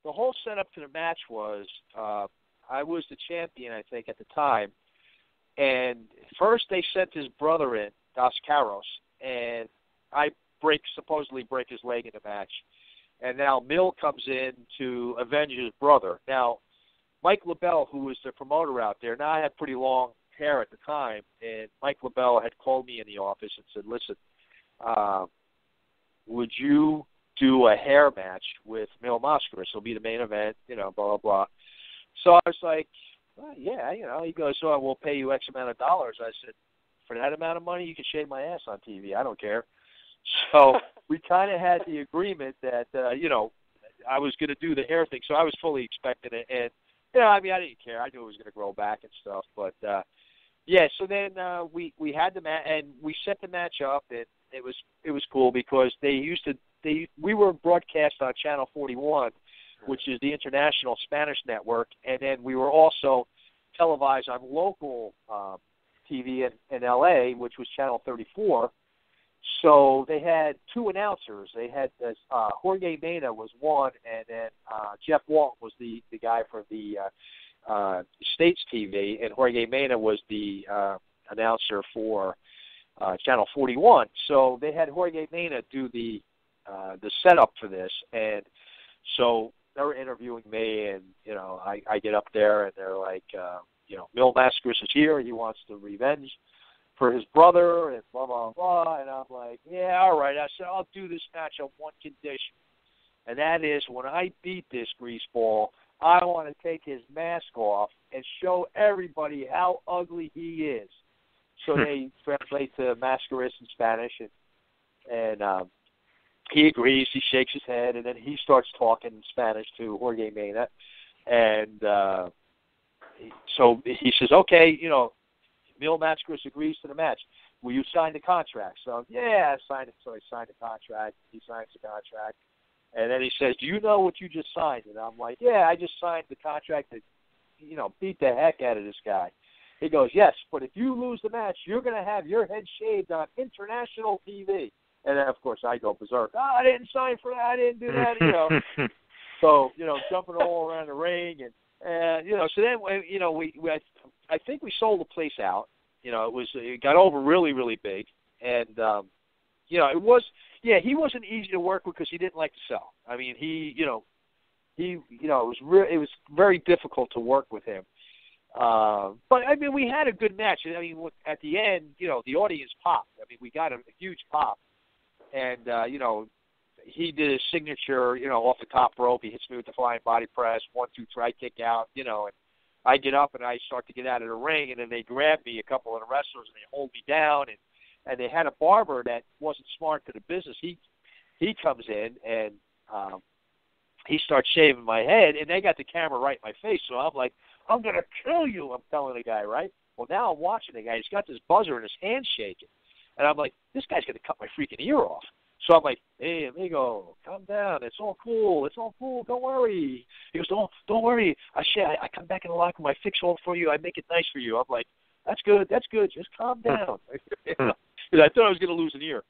the whole setup to the match was I was the champion, I think, at the time. And first they sent his brother in, Mascaras, and I supposedly break his leg in the match. And now Mill comes in to avenge his brother. Now, Mike LaBelle, who was the promoter out there, now I had pretty long hair at the time, and Mike LaBelle had called me in the office and said, listen, would you do a hair match with Mil Mascaras? It'll be the main event, blah, blah, blah. So I was like, well, yeah, He goes, so I will pay you X amount of dollars. I said, for that amount of money, you can shave my ass on TV. I don't care. So we kind of had the agreement that, I was going to do the hair thing. So I was fully expecting it. And, I didn't care. I knew it was going to grow back and stuff. But, so then we had the match, and we set the match up, and it was cool because we were broadcast on Channel 41, which is the international Spanish network, and then we were also televised on local TV in L.A., which was Channel 34. So they had two announcers. They had Jorge Mena was one, and then Jeff Walton was the guy for the States TV, and Jorge Mena was the announcer for Channel 41. So they had Jorge Mena do the setup for this, and so they were interviewing me, and I get up there, and they're like, Mil Mascaras is here. He wants to revenge for his brother, and blah, blah, blah. And I'm like, yeah, all right. I said, I'll do this match on one condition, and that is when I beat this greaseball, I want to take his mask off and show everybody how ugly he is. So they translate to Mascaras in Spanish, and he agrees. He shakes his head, and then he starts talking in Spanish to Jorge Mena. And so he says, okay, Mil Mascaras agrees to the match. Will you sign the contract? So, yeah, I signed it. So I signed the contract. He signs the contract. And then he says, do you know what you just signed? And I'm like, yeah, I just signed the contract to, beat the heck out of this guy. He goes, yes, but if you lose the match, you're going to have your head shaved on international TV. And then, of course, I go berserk. I didn't sign for that. I didn't do that, So, jumping all around the ring. And so then, I think we sold the place out. It got over really, really big. And, it was, he wasn't easy to work with because he didn't like to sell. I mean, it was very difficult to work with him. But, we had a good match. At the end, the audience popped. We got a huge pop. And, he did his signature, off the top rope. He hits me with the flying body press, 1, 2, 3, I kick out, and I get up and I start to get out of the ring, and then they grab me, a couple of the wrestlers, and they hold me down. And they had a barber that wasn't smart to the business. He comes in, and he starts shaving my head, and they got the camera right in my face. So I'm like, I'm going to kill you, I'm telling the guy, right? Well, now I'm watching the guy. He's got this buzzer in his hand shaking. And I'm like, this guy's going to cut my freaking ear off. So I'm like, hey, amigo, calm down. It's all cool. Don't worry. He goes, don't worry. I come back in the locker room. I fix all for you. I make it nice for you. I'm like, that's good. Just calm down. Because I thought I was going to lose an ear.